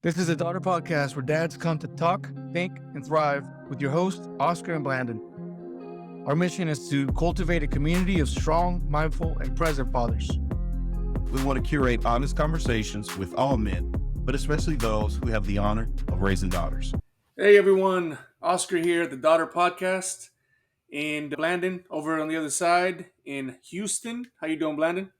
This is a daughter podcast where dads come to talk, think, and thrive with your hosts, Oscar and Blandon. Our mission is to cultivate a community of strong, mindful, and present fathers. We want to curate honest conversations with all men, but especially those who have the honor of raising daughters. Hey everyone, Oscar here at the Daughter Podcast, and Blandon over on the other side in Houston. How you doing, Blandon?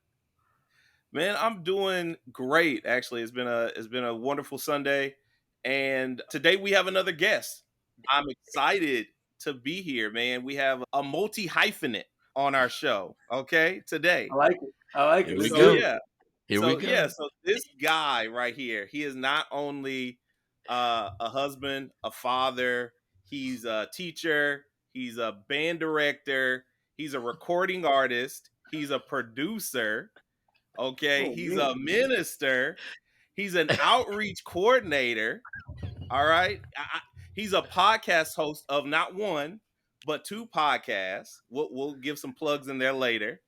Man, I'm doing great. Actually, it's been a wonderful Sunday, and today we have another guest. I'm excited to be here, man. We have a multi-hyphenate on our show. Okay, today. I like it. Here Let's we do go. it. Yeah. Here we go. So this guy right here, he is not only a husband, a father. He's a teacher. He's a band director. He's a recording artist. He's a producer. Okay, he's a minister. He's an outreach coordinator. All right. He's a podcast host of not one, but two podcasts. We'll give some plugs in there later.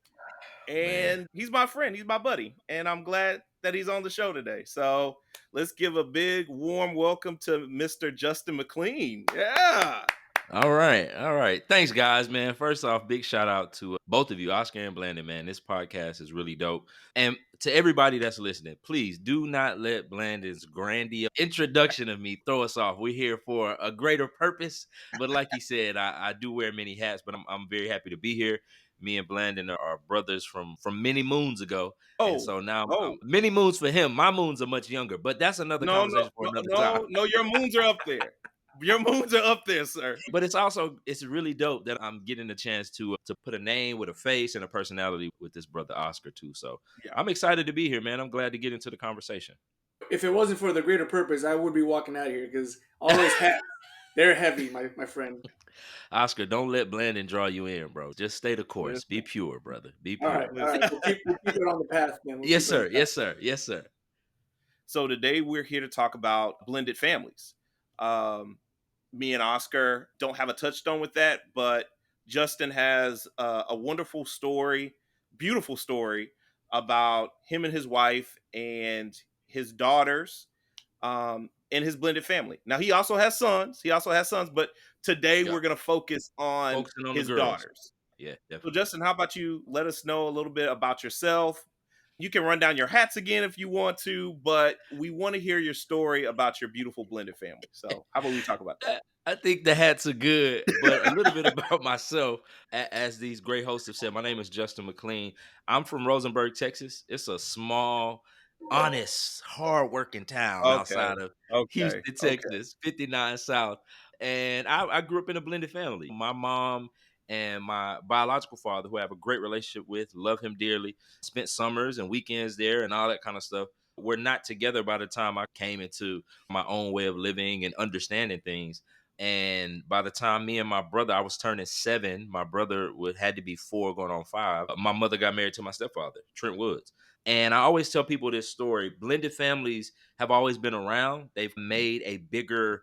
And he's my friend. He's my buddy. And I'm glad that he's on the show today. So let's give a big, warm welcome to Mr. Justin McLean. Yeah. All right. Thanks, guys, man. First off, big shout out to both of you, Oscar and Blandon, man. This podcast is really dope. And to everybody that's listening, please do not let Blandon's grandiose introduction of me throw us off. We're here for a greater purpose. But like he said, I do wear many hats, but I'm very happy to be here. Me and Blandon are brothers from many moons ago. And so now many moons for him. My moons are much younger, but that's another conversation for another time. No, your moons are up there. Your moons are up there, sir. But it's really dope that I'm getting a chance to put a name with a face and a personality with this brother Oscar too. So yeah. I'm excited to be here, man. I'm glad to get into the conversation. If it wasn't for the greater purpose, I would be walking out of here because all those hats, they're heavy, my friend. Oscar, don't let Blandon draw you in, bro. Just stay the course. Be pure, brother. Be pure. All right. We'll keep it on the path, man. Yes, sir. So today we're here to talk about blended families. Me and Oscar don't have a touchstone with that, but Justin has a wonderful story, beautiful story about him and his wife and his daughters and his blended family. Now, he also has sons, but today we're going to focus on his daughters. Yeah, definitely. So, Justin, how about you let us know a little bit about yourself? You can run down your hats again if you want to, but we want to hear your story about your beautiful blended family. So how about we talk about that? I think the hats are good, but a little bit about myself. As these great hosts have said, my name is Justin McLean. I'm from Rosenberg, Texas. It's a small, honest, hardworking town outside of Houston, Texas, 59 South. And I grew up in a blended family. My mom and my biological father, who I have a great relationship with, love him dearly, spent summers and weekends there and all that kind of stuff. We're not together by the time I came into my own way of living and understanding things. And by the time me and my brother, I was turning 7, my brother had to be 4 going on 5. My mother got married to my stepfather, Trent Woods. And I always tell people this story. Blended families have always been around. They've made a bigger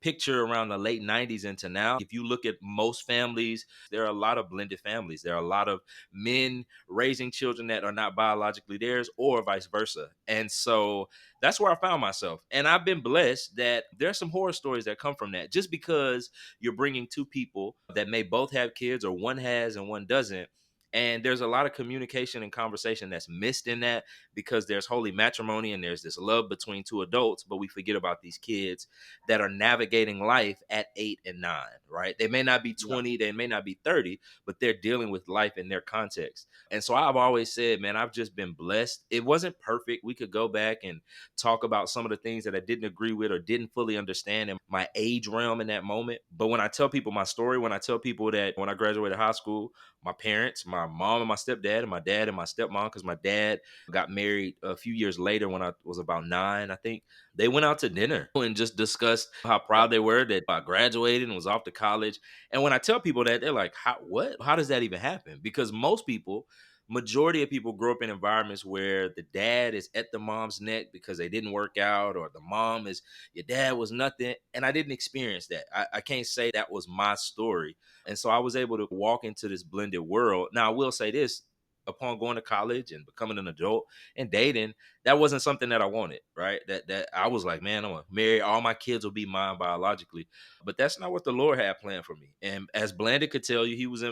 picture around the late 90s into now. If you look at most families, there are a lot of blended families. There are a lot of men raising children that are not biologically theirs or vice versa. And so that's where I found myself. And I've been blessed that there are some horror stories that come from that. Just because you're bringing two people that may both have kids or one has and one doesn't, and there's a lot of communication and conversation that's missed in that because there's holy matrimony and there's this love between two adults, but we forget about these kids that are navigating life at 8 and 9, right? They may not be 20, they may not be 30, but they're dealing with life in their context. And so I've always said, man, I've just been blessed. It wasn't perfect. We could go back and talk about some of the things that I didn't agree with or didn't fully understand in my age realm in that moment. But when I tell people my story, when I tell people that when I graduated high school, my parents, my mom and my stepdad, and my dad and my stepmom, because my dad got married a few years later when I was about 9, I think. They went out to dinner and just discussed how proud they were that I graduated and was off to college. And when I tell people that, they're like, what? How does that even happen? Because majority of people grow up in environments where the dad is at the mom's neck because they didn't work out, or the mom is, your dad was nothing. And I didn't experience that. I can't say that was my story. And so I was able to walk into this blended world. Now, I will say this, upon going to college and becoming an adult and dating, that wasn't something that I wanted, right? That I was like, man, I'm gonna marry, all my kids will be mine biologically. But that's not what the Lord had planned for me. And as Blandon could tell you, he was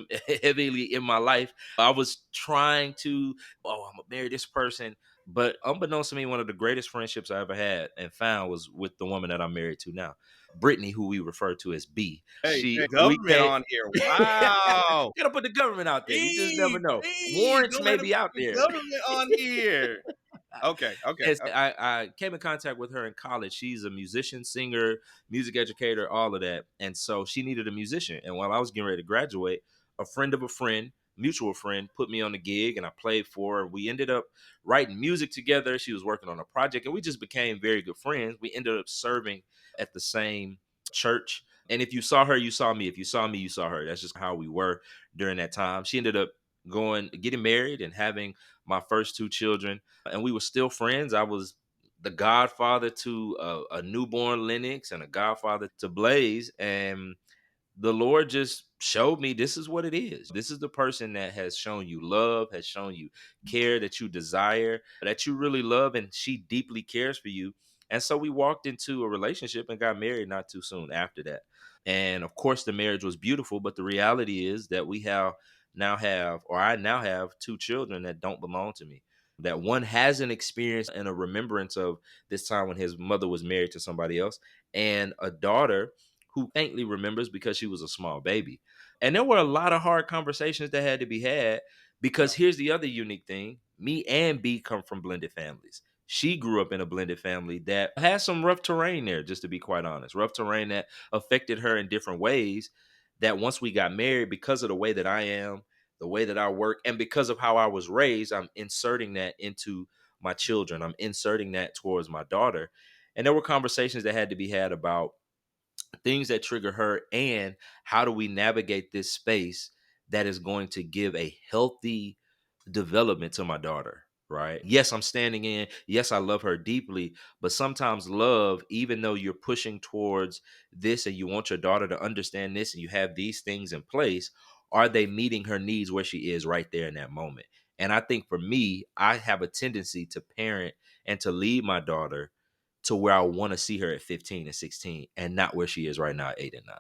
heavily in my life. I was trying to, oh, I'm gonna marry this person. But unbeknownst to me, one of the greatest friendships I ever had and found was with the woman that I'm married to now, Brittany, who we refer to as B. Hey, She, we government came. on here. Wow. Gotta put the government out there. You just never Please, know. please Warrants don't may let us be out put the there. government on here. Okay, okay. Yes, I came in contact with her in college. She's a musician, singer, music educator, all of that. And so she needed a musician. And while I was getting ready to graduate, a friend of a friend, mutual friend, put me on the gig and I played for her. We ended up writing music together. She was working on a project and we just became very good friends. We ended up serving at the same church. And if you saw her, you saw me. If you saw me, you saw her. That's just how we were during that time. She ended up getting married and having my first two children, and we were still friends. I was the godfather to a newborn Lennox and a godfather to Blaze, and the Lord just showed me this is what it is. This is the person that has shown you love, has shown you care, that you desire, that you really love, and she deeply cares for you. And so we walked into a relationship and got married not too soon after that. And of course, the marriage was beautiful, but the reality is that I now have two children that don't belong to me. That one has an experience and a remembrance of this time when his mother was married to somebody else, and a daughter who faintly remembers because she was a small baby. And there were a lot of hard conversations that had to be had because Yeah. here's the other unique thing: me and B come from blended families. She grew up in a blended family that has some rough terrain there, just to be quite honest. Rough terrain that affected her in different ways. That once we got married, because of the way that I am, the way that I work, and because of how I was raised, I'm inserting that into my children. I'm inserting that towards my daughter. And there were conversations that had to be had about things that trigger her and how do we navigate this space that is going to give a healthy development to my daughter, right? Yes, I'm standing in. Yes, I love her deeply, but sometimes love, even though you're pushing towards this and you want your daughter to understand this and you have these things in place, are they meeting her needs where she is right there in that moment? And I think for me, I have a tendency to parent and to lead my daughter to where I want to see her at 15 and 16 and not where she is right now at 8 and 9.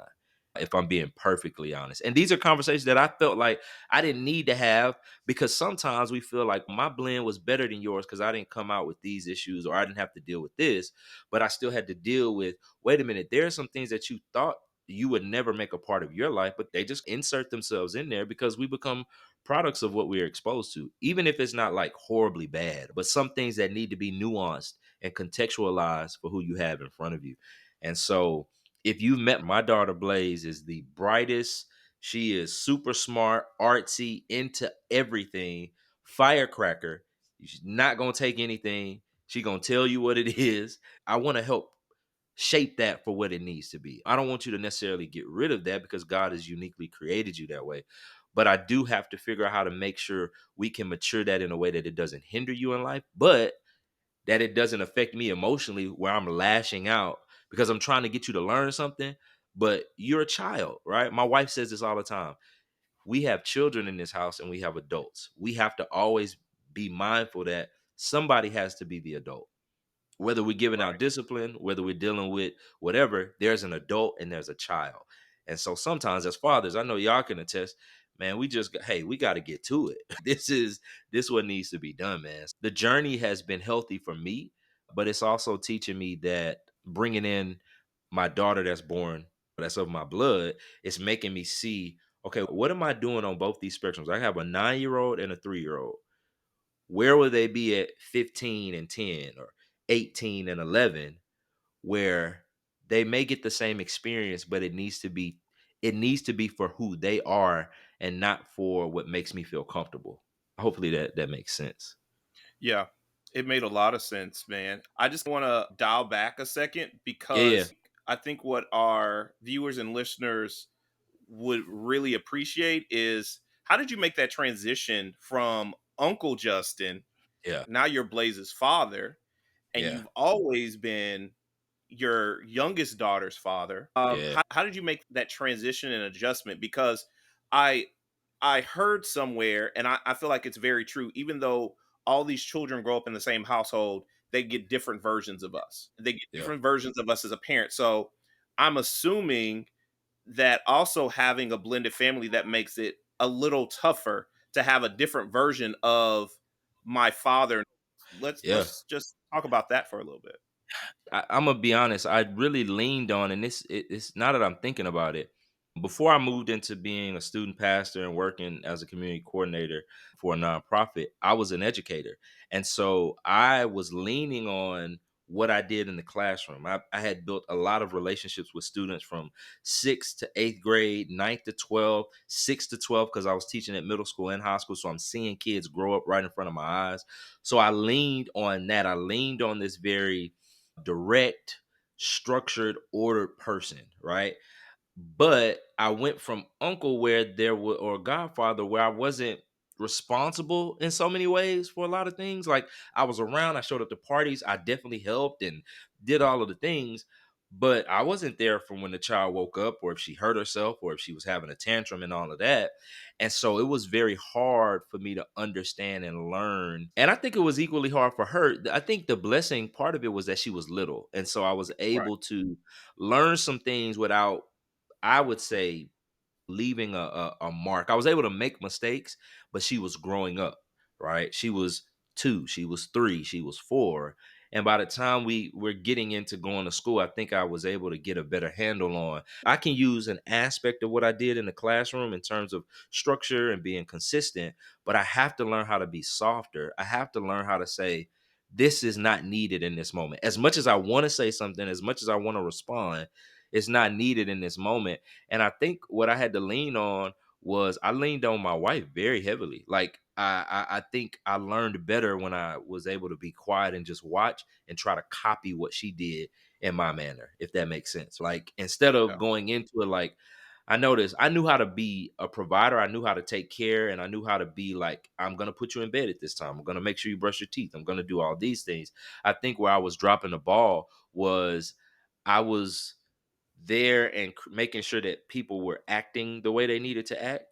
If I'm being perfectly honest. And these are conversations that I felt like I didn't need to have, because sometimes we feel like my blend was better than yours because I didn't come out with these issues or I didn't have to deal with this, but I still had to deal with, wait a minute, there are some things that you thought you would never make a part of your life, but they just insert themselves in there because we become products of what we're exposed to, even if it's not like horribly bad, but some things that need to be nuanced and contextualized for who you have in front of you. And so if you've met my daughter, Blaze is the brightest. She is super smart, artsy, into everything, firecracker. She's not gonna take anything. She gonna tell you what it is. I want to help shape that for what it needs to be. I don't want you to necessarily get rid of that because God has uniquely created you that way. But I do have to figure out how to make sure we can mature that in a way that it doesn't hinder you in life, but that it doesn't affect me emotionally where I'm lashing out because I'm trying to get you to learn something, but you're a child, right? My wife says this all the time. We have children in this house and we have adults. We have to always be mindful that somebody has to be the adult. Whether we're giving out Right. discipline, whether we're dealing with whatever, there's an adult and there's a child. And so sometimes as fathers, I know y'all can attest, man, hey, we got to get to it. This what needs to be done, man. The journey has been healthy for me, but it's also teaching me that bringing in my daughter that's born, that's of my blood, it's making me see, okay, what am I doing on both these spectrums? I have a 9-year-old and a 3-year-old. Where will they be at 15 and 10 or 18 and 11, where they may get the same experience, but it needs to be for who they are and not for what makes me feel comfortable. Hopefully that makes sense. Yeah. It made a lot of sense, man. I just want to dial back a second Yeah, yeah, because I think what our viewers and listeners would really appreciate is, how did you make that transition from Uncle Justin? yeah, Now you're Blaze's father, and yeah, you've always been your youngest daughter's father. yeah, How did you make that transition and adjustment? Because I I heard somewhere, and I feel like it's very true, even though all these children grow up in the same household, they get different versions of us. They get Yeah. different versions of us as a parent. So I'm assuming that also having a blended family, that makes it a little tougher to have a different version of my father. Yeah. Let's just talk about that for a little bit. I'm gonna be honest. I really leaned on, and it's now that I'm thinking about it. Before I moved into being a student pastor and working as a community coordinator for a nonprofit, I was an educator, and so I was leaning on what I did in the classroom. I had built a lot of relationships with students from sixth to eighth grade, ninth to 12, sixth to 12, because I was teaching at middle school and high school. So I'm seeing kids grow up right in front of my eyes. So I leaned on that. I leaned on this very direct, structured, ordered person, right? But I went from uncle where there were or godfather where I wasn't responsible in so many ways for a lot of things. Like I was around, I showed up to parties, I definitely helped and did all of the things, but I wasn't there for when the child woke up or if she hurt herself or if she was having a tantrum and all of that. And so it was very hard for me to understand and learn. And I think it was equally hard for her. I think the blessing part of it was that she was little. And so I was Right. able to learn some things without, I would say, leaving a mark. I was able to make mistakes, but she was growing up, right? She was 2, she was 3, she was 4. And by the time we were getting into going to school, I think I was able to get a better handle on. I can use an aspect of what I did in the classroom in terms of structure and being consistent, but I have to learn how to be softer. I have to learn how to say, this is not needed in this moment. As much as I want to say something, as much as I want to respond, it's not needed in this moment. And I think what I had to lean on was I leaned on my wife very heavily. Like I think I learned better when I was able to be quiet and just watch and try to copy what she did in my manner, if that makes sense. Like instead of Yeah. going into it like I noticed I knew how to be a provider, I knew how to take care, and I knew how to be like, I'm gonna put you in bed at this time. I'm gonna make sure you brush your teeth. I'm gonna do all these things. I think where I was dropping the ball was I was there and making sure that people were acting the way they needed to act.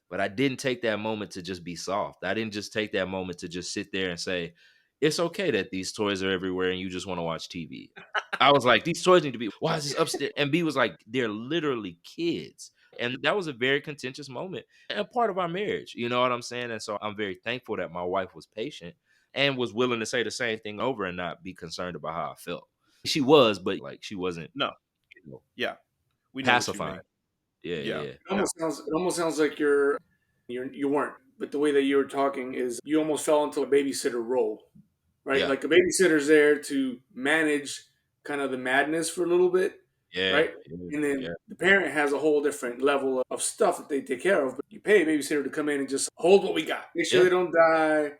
But I didn't take that moment to just be soft. I didn't just take that moment to just sit there and say, it's okay that these toys are everywhere and you just want to watch TV. I was like, these toys need to be, why is this upstairs? And B was like, they're literally kids. And that was a very contentious moment and part of our marriage. You know what I'm saying? And so I'm very thankful that my wife was patient and was willing to say the same thing over and not be concerned about how I felt. She was, but like she wasn't, No. you know, Yeah. We know what you mean. pacifying. Yeah, Yeah. yeah, yeah. It almost sounds like you weren't, but the way that you were talking is you almost fell into a babysitter role, right? Yeah, Like a babysitter's there to manage kind of the madness for a little bit, yeah, right? yeah, And then yeah, the parent has a whole different level of stuff that they take care of. But you pay a babysitter to come in and just hold what we got, make sure yeah, they don't die,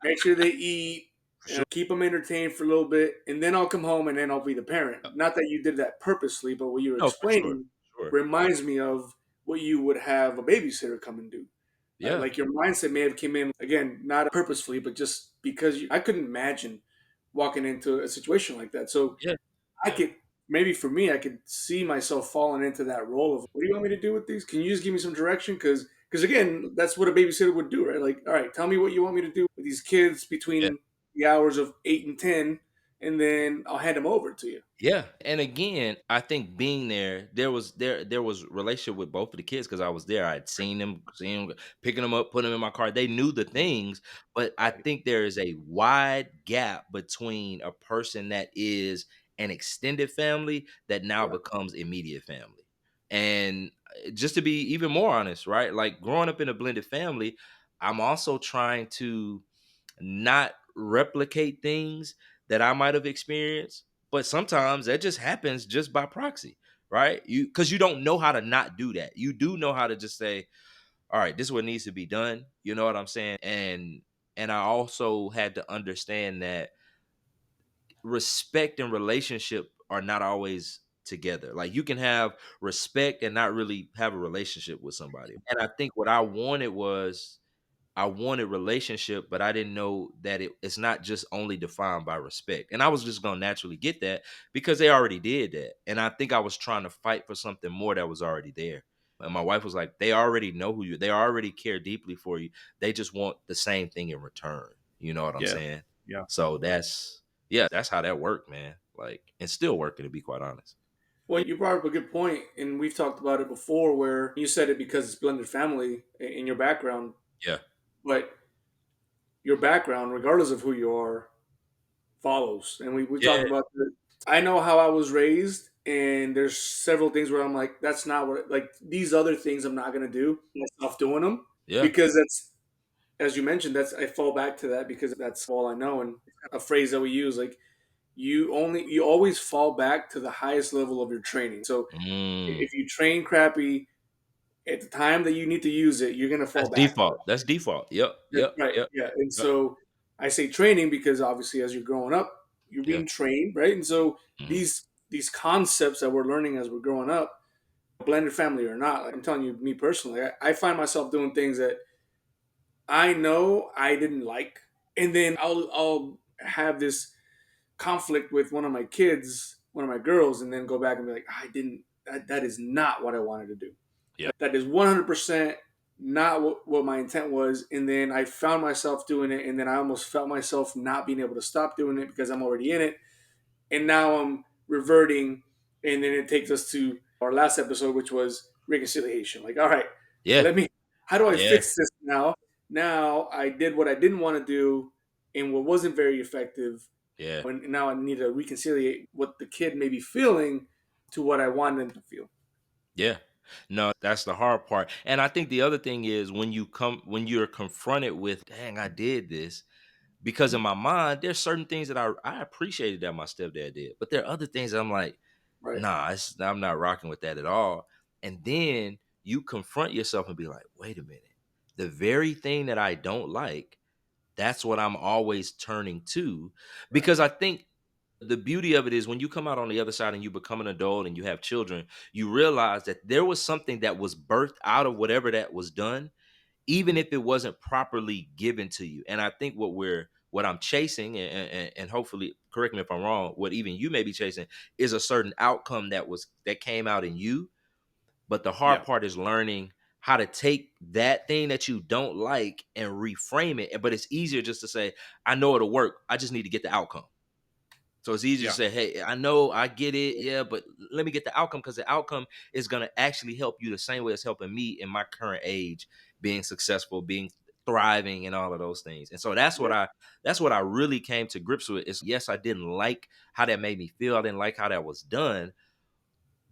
make sure they eat, for sure. keep them entertained for a little bit, and then I'll come home and then I'll be the parent. Yeah. Not that you did that purposely, but what you were No, for sure, explaining sure. reminds me of what you would have a babysitter come and do. Right? Yeah, Like your mindset may have came in again, not purposefully, but just because I couldn't imagine walking into a situation like that. So yeah, I could maybe for me, I could see myself falling into that role of what do you want me to do with these? Can you just give me some direction? Because again, that's what a babysitter would do, right? Like, all right, tell me what you want me to do with these kids yeah. between the hours of 8 and 10, and then I'll hand them over to you. Yeah, and again, I think being there, there was relationship with both of the kids because I was there. I'd seen them, picking them up, putting them in my car. They knew the things, but I think there is a wide gap between a person that is an extended family that now Yeah. becomes immediate family. And just to be even more honest, right? Like growing up in a blended family, I'm also trying to not replicate things that I might have experienced, but sometimes that just happens just by proxy, right? You because you don't know how to not do that. You do know how to just say, all right, this is what needs to be done. You know what I'm saying? And I also had to understand that respect and relationship are not always together. Like you can have respect and not really have a relationship with somebody. And I think what I wanted relationship, but I didn't know that it's not just only defined by respect. And I was just gonna naturally get that because they already did that. And I think I was trying to fight for something more that was already there. And my wife was like, they already know who you, they already care deeply for you. They just want the same thing in return. You know what I'm Yeah. saying? Yeah. So that's how that worked, man. Like, and still working, to be quite honest. Well, you brought up a good point, and we've talked about it before, where you said it because it's blended family in your background, Yeah. but your background, regardless of who you are, follows. And we Yeah. talked about this. I know how I was raised, and there's several things where I'm like, that's not what, like, these other things I'm not going to do. I stop doing them Yeah. because that's, as you mentioned, that's, I fall back to that because that's all I know. And a phrase that we use, like, you always fall back to the highest level of your training. So Mm. if you train crappy at the time that you need to use it, you're going to fall That's back to default. That's default. Yep. that's Yep. right. Yep. Yeah. And Yep. so I say training because obviously as you're growing up, you're Yeah. being trained, right? And so Mhm. these concepts that we're learning as we're growing up, blended family or not, like I'm telling you, me personally, I find myself doing things that I know I didn't like, and then I'll have this conflict with one of my kids, one of my girls, and then go back and be like, I didn't. That is not what I wanted to do. Yeah. That is 100% not what my intent was. And then I found myself doing it, and then I almost felt myself not being able to stop doing it because I'm already in it. And now I'm reverting. And then it takes us to our last episode, which was reconciliation. Like, all right, Yeah. how do I Yeah. fix this now? Now I did what I didn't want to do and what wasn't very effective. Yeah. And now I need to reconciliate what the kid may be feeling to what I want them to feel. Yeah. No, that's the hard part. And I think the other thing is when you're confronted with, dang, I did this, because in my mind, there's certain things that I appreciated that my stepdad did. But there are other things that I'm like, Right. nah, I'm not rocking with that at all. And then you confront yourself and be like, wait a minute. The very thing that I don't like, that's what I'm always turning to. Right. Because I think the beauty of it is when you come out on the other side and you become an adult and you have children, you realize that there was something that was birthed out of whatever that was done, even if it wasn't properly given to you. And I think what I'm chasing, and hopefully correct me if I'm wrong, what even you may be chasing is a certain outcome that came out in you. But the Yeah. hard part is learning how to take that thing that you don't like and reframe it. But it's easier just to say, I know it'll work. I just need to get the outcome. So it's easy to Yeah. say, hey, I know I get it, yeah, but let me get the outcome, because the outcome is going to actually help you the same way it's helping me in my current age, being successful, being thriving, and all of those things. And so Yeah. that's what I really came to grips with. Is yes, I didn't like how that made me feel. I didn't like how that was done,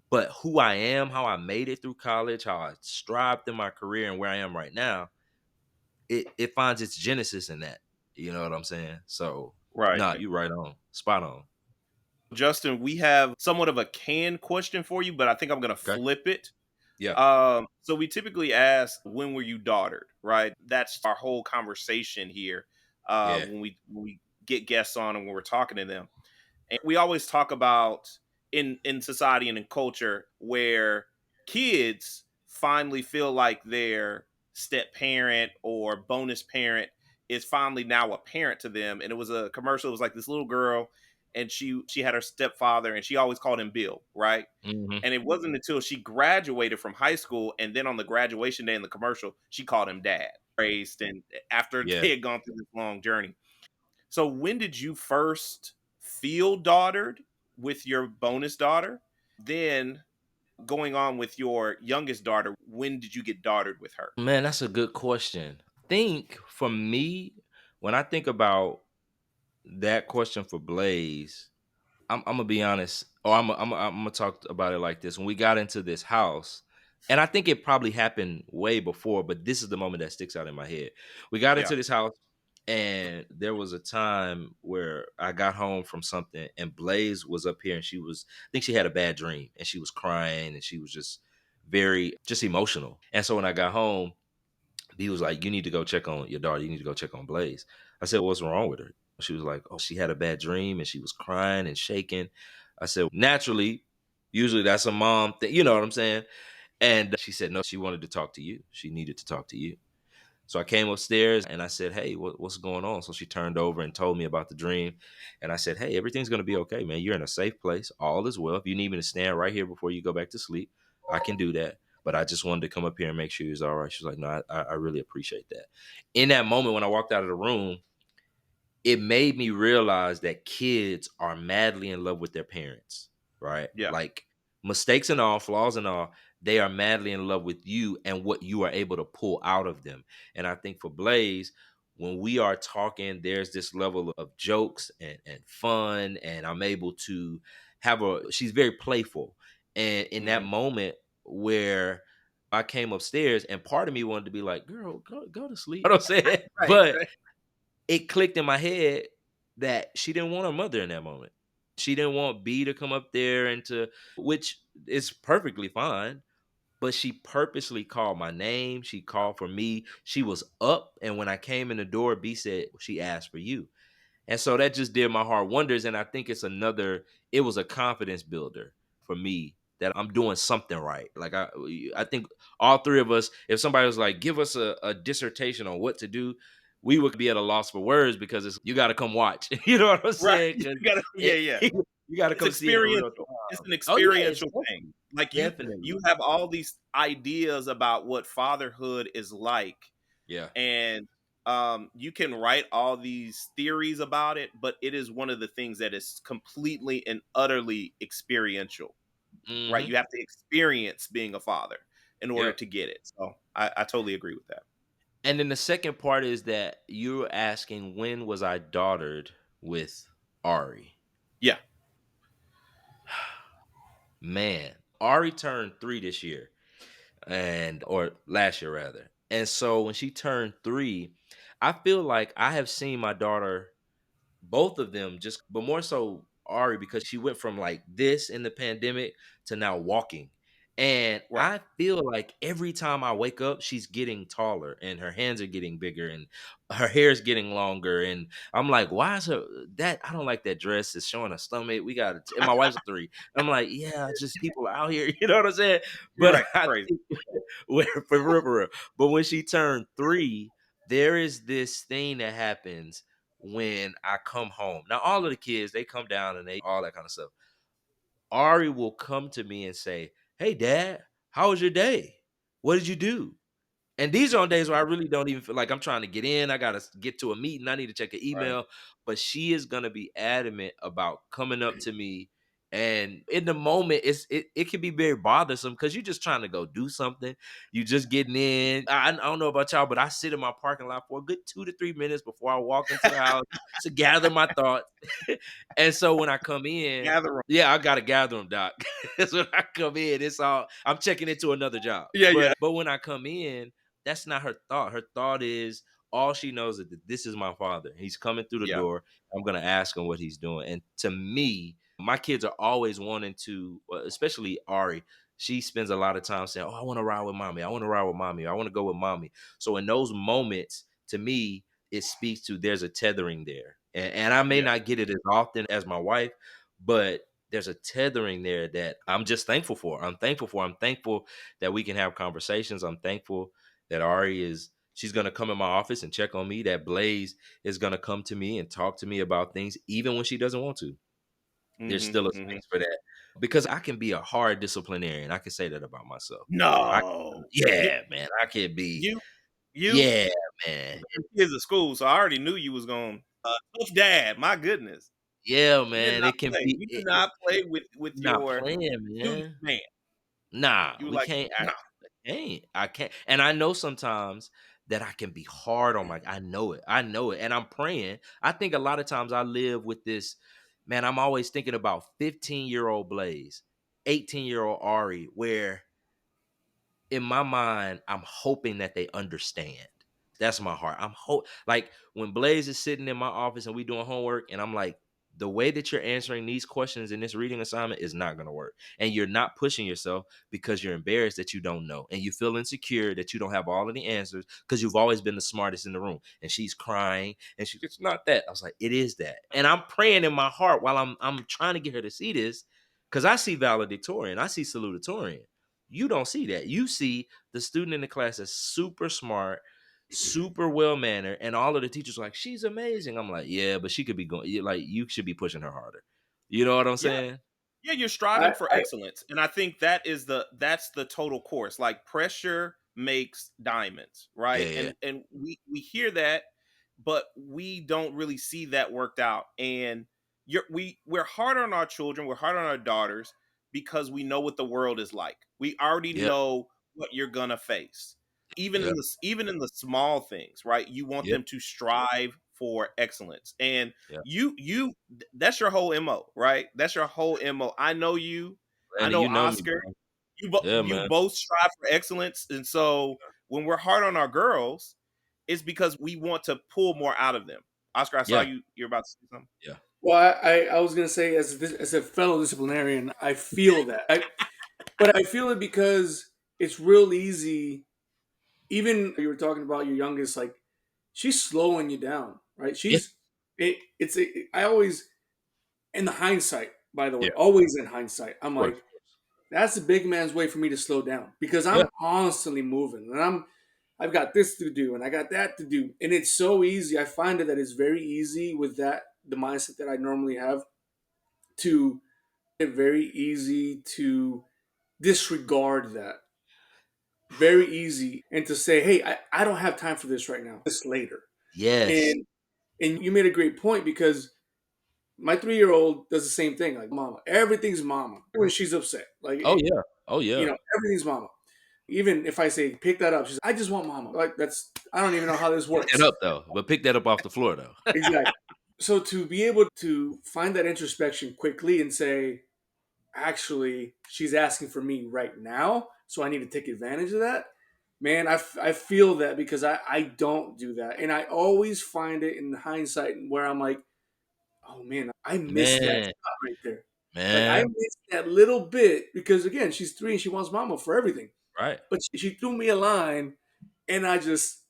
but who I am, how I made it through college, how I strived in my career, and where I am right now, it finds its genesis in that. You know what I'm saying? So, Right. nah, you right on, spot on. Justin, we have somewhat of a canned question for you, but I think I'm going to Okay. flip it. Yeah. So we typically ask, when were you daughtered? Right. That's our whole conversation here. Yeah. When we get guests on and when we're talking to them. And we always talk about in society and in culture where kids finally feel like their step parent or bonus parent is finally now a parent to them. And it was a commercial. It was like this little girl, and she had her stepfather, and she always called him Bill, right? Mhm. And it wasn't until she graduated from high school, and then on the graduation day in the commercial, she called him Dad. Raised and after Yeah. they had gone through this long journey. So when did you first feel daughtered with your bonus daughter? Then going on with your youngest daughter, when did you get daughtered with her? Man, that's a good question. Think for me, when I think about that question for Blaze, I'm gonna be honest, or I'm gonna talk about it like this. When we got into this house, and I think it probably happened way before, but this is the moment that sticks out in my head. We got Yeah. into this house, and there was a time where I got home from something, and Blaze was up here, and I think she had a bad dream, and she was crying, and she was just very just emotional. And so when I got home, he was like, "You need to go check on your daughter. You need to go check on Blaze." I said, "What's wrong with her?" She was like, "Oh, she had a bad dream and she was crying and shaking." I said, "Naturally, usually that's a mom thing, you know what I'm saying?" And she said, "No, she wanted to talk to you. She needed to talk to you." So I came upstairs and I said, "Hey, what's going on?" So she turned over and told me about the dream. And I said, "Hey, everything's going to be okay, man. You're in a safe place. All is well. If you need me to stand right here before you go back to sleep, I can do that. but I just wanted to come up here and make sure he was all right. She was like, no, I really appreciate that. In that moment, when I walked out of the room, it made me realize that kids are madly in love with their parents, right? Yeah. Like mistakes and all, flaws and all, they are madly in love with you and what you are able to pull out of them. And I think for Blaze, when we are talking, there's this level of jokes and fun, and I'm able to she's very playful. And in that Hmm. moment where I came upstairs and part of me wanted to be like, girl, go to sleep. You know what I'm saying? Right. But Right. it clicked in my head that she didn't want her mother in that moment. She didn't want B to come up there which is perfectly fine, but she purposely called my name. She called for me. She was up. And when I came in the door, B said, she asked for you. And so that just did my heart wonders. And I think it was a confidence builder for me that I'm doing something right. Like I think all three of us, if somebody was like, give us a dissertation on what to do, we would be at a loss for words because you got to come watch. You know what I'm Right. saying? You Because gotta, yeah, yeah. you got to It's come see it in real experiential. It's time. an Oh yeah, it's experiential thing. Like you definitely. have all these ideas about what fatherhood is like, Yeah. and you can write all these theories about it, but it is one of the things that is completely and utterly experiential, right? Hmm. You have to experience being a father in order Yep. to get it. So I totally agree with that. And then the second part is that you're asking, when was I daughtered with Ari? Yeah. Man, Ari turned 3 this year, or last year rather. And so when she turned 3, I feel like I have seen my daughter, both of them, but more so Ari, because she went from like this in the pandemic to now walking. And Right. I feel like every time I wake up, she's getting taller and her hands are getting bigger and her hair's getting longer. And I'm like, why is I don't like that dress. It's showing her stomach. We got it. And my wife's a 3. I'm like, yeah, just people out here. You know what I'm saying? You're But right. I Crazy. think, for real, for real. But when she turned 3, there is this thing that happens when I come home. Now, all of the kids, they come down and they all that kind of stuff. Ari will come to me and say, hey, Dad, how was your day? What did you do? And these are on days where I really don't even feel like I'm trying to get in. I got to get to a meeting. I need to check an Right. email. But she is going to be adamant about coming up to me. And in the moment, it can be very bothersome because you're just trying to go do something. You just getting in. I don't know about y'all, but I sit in my parking lot for a good 2 to 3 minutes before I walk into the house to gather my thoughts. And so when I come in, Gather 'em. yeah, I gotta gather them, Doc. So when I come in, I'm checking into another job. Yeah. Yeah. But when I come in, that's not her thought. Her thought is, all she knows is that this is my father. He's coming through the Yeah. door. I'm gonna ask him what he's doing. And to me, my kids are always wanting to, especially Ari. She spends a lot of time saying, "Oh, I want to ride with mommy. I want to ride with mommy. I want to go with mommy." So in those moments, to me, it speaks to there's a tethering there. And I may Yeah. not get it as often as my wife, but there's a tethering there that I'm just thankful for. I'm thankful for. I'm thankful that we can have conversations. I'm thankful that she's gonna come in my office and check on me. That Blaze is gonna come to me and talk to me about things, even when she doesn't want to. There's Hmm. still a Hmm. space for that because I can be a hard disciplinarian. I can say that about myself. I, No. You, yeah, man, I can be. you, you. Yeah, man. Kids at school, so I already knew you was going. Tough dad. My goodness. Yeah, You did man. not It can play. be. You did not play with Not your playing, student man. man. Nah, You were we like, can't. no. I can't. I can't. And I know sometimes that I can be hard on I know it. I know it. And I'm praying. I think a lot of times I live with this, man, I'm always thinking about 15-year-old Blaze, 18-year-old Ari, where in my mind, I'm hoping that they understand. That's my heart. Like when Blaze is sitting in my office and we doing homework, and I'm like, the way that you're answering these questions in this reading assignment is not gonna work. And you're not pushing yourself because you're embarrassed that you don't know. And you feel insecure that you don't have all of the answers because you've always been the smartest in the room. And she's crying and it's not that. I was like, it is that. And I'm praying in my heart while I'm trying to get her to see this, because I see valedictorian, I see salutatorian. You don't see that. You see the student in the class is super smart, super well mannered, and all of the teachers are like, she's amazing. I'm like, yeah, but she could be going. Like, you should be pushing her harder. You know what I'm Yeah. saying? Yeah, you're I, striving for I excellence, and I think that's the total course. Like pressure makes diamonds, right? Yeah, yeah, And we hear that, but we don't really see that worked out. And we're hard on our children, we're hard on our daughters because we know what the world is like. We already yeah, know what you're gonna face. yeah, Even in the small things, right? You want yeah, them to strive for excellence, and yeah. that's your whole mo, right? That's your whole mo. I know you, I Andy, know you know me, Oscar. bro. Yeah, You man. both strive for excellence, and so when we're hard on our girls, it's because we want to pull more out of them. Oscar, I saw Yeah, you. You're about to say something. yeah, well, I was gonna say as a fellow disciplinarian, I feel that. But I feel it because it's real easy. Even you were talking about your youngest, like she's slowing you down, right? yeah. I always, in the hindsight, by the Yeah, way, always in hindsight, I'm of course. like, that's the big man's way for me to slow down because Yeah, I'm constantly moving and I've got this to do and I got that to do. And it's so easy. I find it that it's very easy with the mindset that I normally have to very easy to disregard that. Very easy. And to say, hey, I don't have time for this right now. This later. yes. And you made a great point because my 3-year-old does the same thing. Like mama. Everything's mama. When she's upset. Oh yeah, oh yeah. Everything's mama. Even if I say pick that up, she's I just want mama. Like that's I don't even know how this Pick that works. up though, but pick that up off the floor though. Exactly. So to be able to find that introspection quickly and say, actually, she's asking for me right now, so I need to take advantage of that. Man, I feel that because I don't do that. And I always find it in hindsight where I'm like, oh man, I missed that Man, shot right there. Like I man, missed that little bit because again, she's 3 and she wants mama for everything. right, But she threw me a line and I just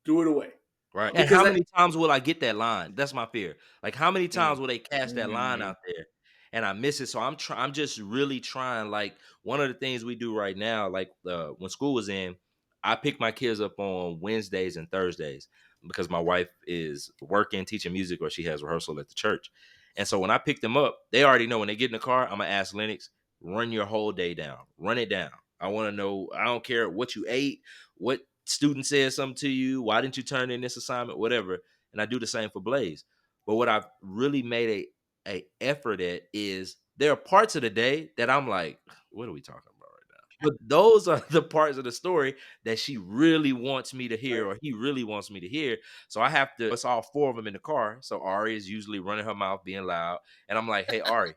threw it away. right. And Because how I many times will I get that line? That's my fear. Like, how many times Mm. will they cast that line Mm. out there and I miss it? So I'm just really trying. Like, one of the things we do right now, like when school was in, I pick my kids up on Wednesdays and Thursdays because my wife is working, teaching music, or she has rehearsal at the church. And so when I pick them up, they already know when they get in the car, I'm gonna ask Lennox, run your whole day down, run it down. I want to know. I don't care what you ate, what student said something to you, why didn't you turn in this assignment, whatever. And I do the same for Blaze. But what I've really made a effort at is there are parts of the day that I'm like, what are we talking about right now? But those are the parts of the story that she really wants me to hear or he really wants me to hear. So I have to, it's all four of them in the car. So Ari is usually running her mouth, being loud. And I'm like, hey, Ari,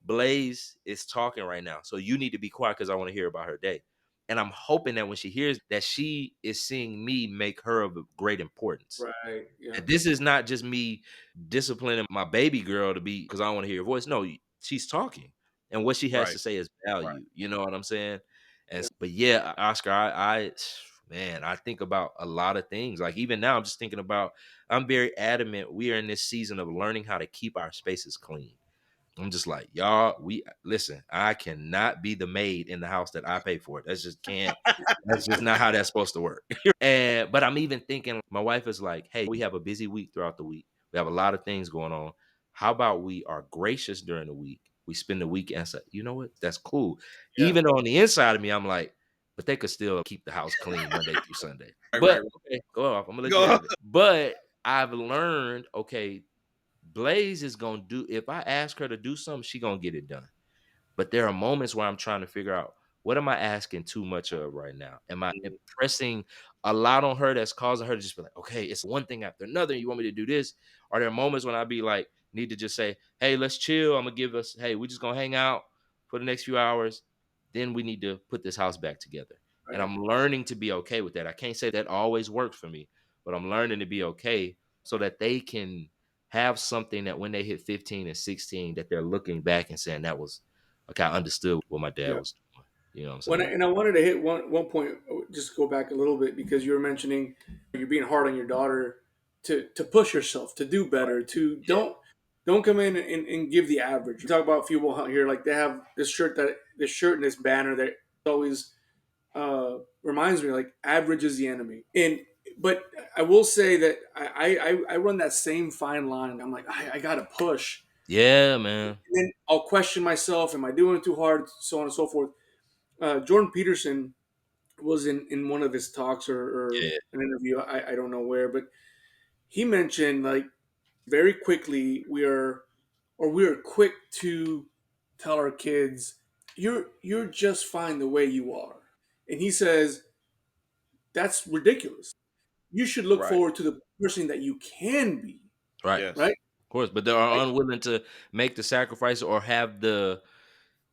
Blaze is talking right now. So you need to be quiet because I want to hear about her day. And I'm hoping that when she hears that, she is seeing me make her of great importance. right, yeah, That this is not just me disciplining my baby girl to be because I don't want to hear her voice. No, she's talking. And what she has Right. to say is Right. value. You know what I'm saying? And yeah, but yeah, Oscar, I man, I think about a lot of things. Like even now, I'm just thinking about, I'm very adamant. We are in this season of learning how to keep our spaces clean. I'm just like, y'all, we listen, I cannot be the maid in the house that I pay for. That's just can't, that's just not how that's supposed to work. And but I'm even thinking, my wife is like, hey, we have a busy week throughout the week. We have a lot of things going on. How about we are gracious during the week? We spend the week and say, you know what? That's cool. Yeah. Even on the inside of me, I'm like, but they could still keep the house clean Monday through Sunday. Right. But Right. okay, go off. I'm gonna let you Go. have it. But I've learned, okay, Blaze is gonna do, if I ask her to do something, she gonna get it done. But there are moments where I'm trying to figure out, what am I asking too much of right now? Am I impressing a lot on her that's causing her to just be like, okay, it's one thing after another. You want me to do this? Are there moments when I be like, need to just say, hey, let's chill. I'm gonna give us, hey, we're just gonna hang out for the next few hours. Then we need to put this house back together. And right. I'm learning to be okay with that. I can't say that always works for me, but I'm learning to be okay so that they can have something that when they hit 15 and 16, that they're looking back and saying that was, okay, I understood what my dad Yeah. was doing. You know what I'm When saying? and I wanted to hit one point, just go back a little bit because you were mentioning you're being hard on your daughter to push yourself to do better. To don't come in and give the average. We talk about people out here like they have this shirt and this banner that always reminds me like average is the enemy. And but I will say that I run that same fine line. I'm like I gotta push, Yeah, man. And then I'll question myself: Am I doing it too hard? So on and so forth. Jordan Peterson was in one of his talks or Yeah. an interview. I don't know where, but he mentioned like very quickly we are quick to tell our kids you're just fine the way you are, and he says that's ridiculous. You should look Right. forward to the person that you can be, Right. right? Yes. Of course, but they are Like, unwilling to make the sacrifice or have the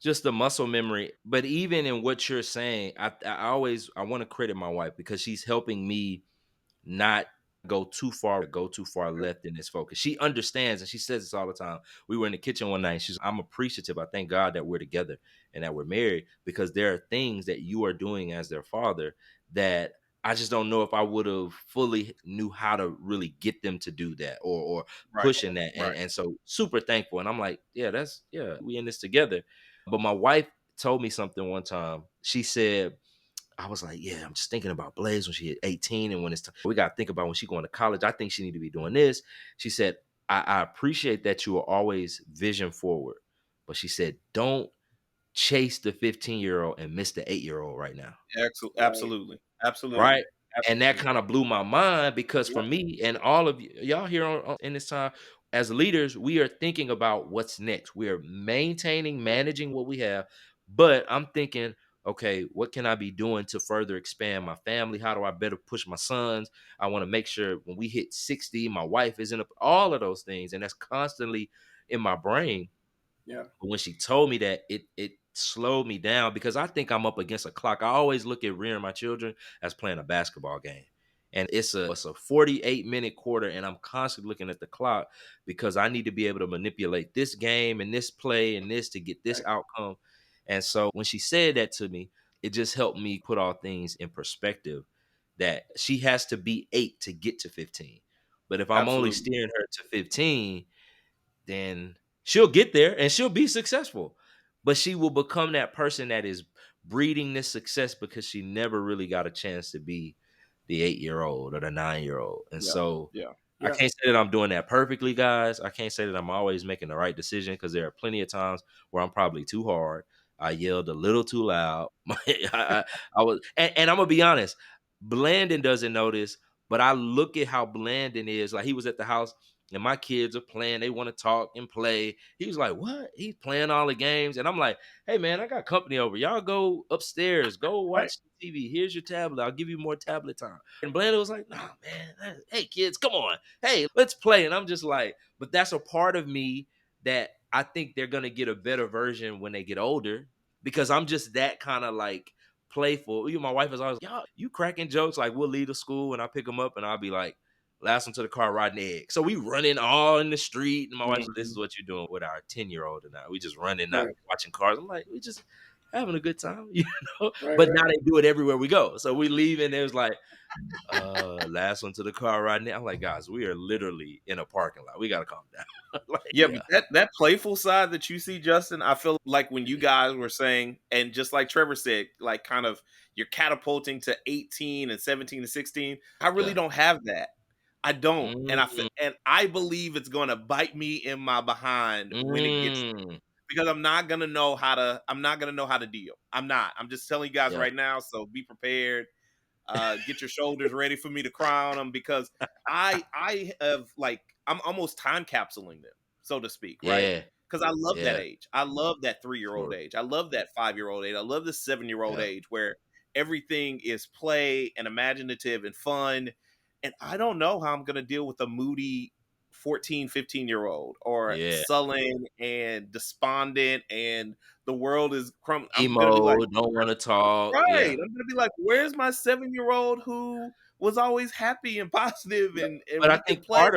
just the muscle memory. But even in what you're saying, I want to credit my wife because she's helping me not go too far left in this focus. She understands and she says this all the time. We were in the kitchen one night. And I'm appreciative. I thank God that we're together and that we're married because there are things that you are doing as their father that I just don't know if I would have fully knew how to really get them to do that or Right. pushing that. And, Right. and so super thankful. And I'm like, yeah, we in this together. But my wife told me something one time. She said, I was like, yeah, I'm just thinking about Blaze when she hit 18 and when it's time. We got to think about when she going to college. I think she need to be doing this. She said, I appreciate that you are always vision forward. But she said, don't chase the 15-year-old and miss the 8-year-old right now. right, Absolutely. Absolutely. Right. And that Absolutely. kind of blew my mind because for yeah, me and all of y'all here in this time, as leaders, we are thinking about what's next. We are maintaining, managing what we have. But I'm thinking, okay, what can I be doing to further expand my family? How do I better push my sons? I want to make sure when we hit 60, my wife isn't up, all of those things. And that's constantly in my brain. yeah, But when she told me that, it slowed me down because I think I'm up against a clock. I always look at rearing my children as playing a basketball game. And it's a 48-minute quarter, and I'm constantly looking at the clock because I need to be able to manipulate this game and this play and this to get this right, outcome. And so when she said that to me, it just helped me put all things in perspective that she has to be 8 to get to 15. But if I'm only Absolutely. steering her to 15, then she'll get there and she'll be successful. But she will become that person that is breeding this success because she never really got a chance to be the 8-year-old or the 9-year-old. And Yeah. so Yeah. I yeah, can't say that I'm doing that perfectly, guys. I can't say that I'm always making the right decision because there are plenty of times where I'm probably too hard. I yelled a little too loud. I was, and I'm gonna be honest. Blandon doesn't notice, but I look at how Blandon is. Like he was at the house and my kids are playing. They want to talk and play. He was like, "What?" He's playing all the games, and I'm like, "Hey, man, I got company over. Y'all go upstairs. Go right, watch the TV. Here's your tablet. I'll give you more tablet time." And Blandon was like, "Nah, man. Hey, kids, come on. Hey, let's play." And I'm just like, but that's a part of me that I think they're gonna get a better version when they get older because I'm just that kind of like playful. My wife is always, "Y'all, you cracking jokes." Like we'll leave the school and I pick them up and I'll be like, last one to the car riding egg. So we running all in the street. And my wife said, "This is mhm, what you're doing with our 10-year-old and I. We just running, not right, watching cars." I'm like, we just having a good time, right, But right, now they do it everywhere we go. So we leave and there's like, last one to the car riding egg. I'm like, guys, we are literally in a parking lot. We gotta calm down. Like, Yeah, yeah. but that playful side that you see, Justin, I feel like when you guys were saying, and just like Trevor said, like kind of you're catapulting to 18 and 17 and 16. I really Yeah. don't have that. I don't, and Mm, I believe it's going to bite me in my behind when it gets mm, because I'm not gonna know how to deal. I'm not. I'm just telling you guys yeah. right now. So be prepared. Get your shoulders ready for me to cry on them because I have like I'm almost time capsuling them, so to speak, right? Yeah. Because I love that Yeah. age. I love that 3 year old Sure. age. I love that 5 year old age. I love the 7 year old Yeah. age where everything is play and imaginative and fun. And I don't know how I'm gonna deal with a moody 14, 15 year old or Yeah. sullen and despondent and the world is I'm gonna be like, Emo, don't want to talk. right. Yeah. I'm gonna be like, where's my 7 year old who was always happy and positive and But I we could think play?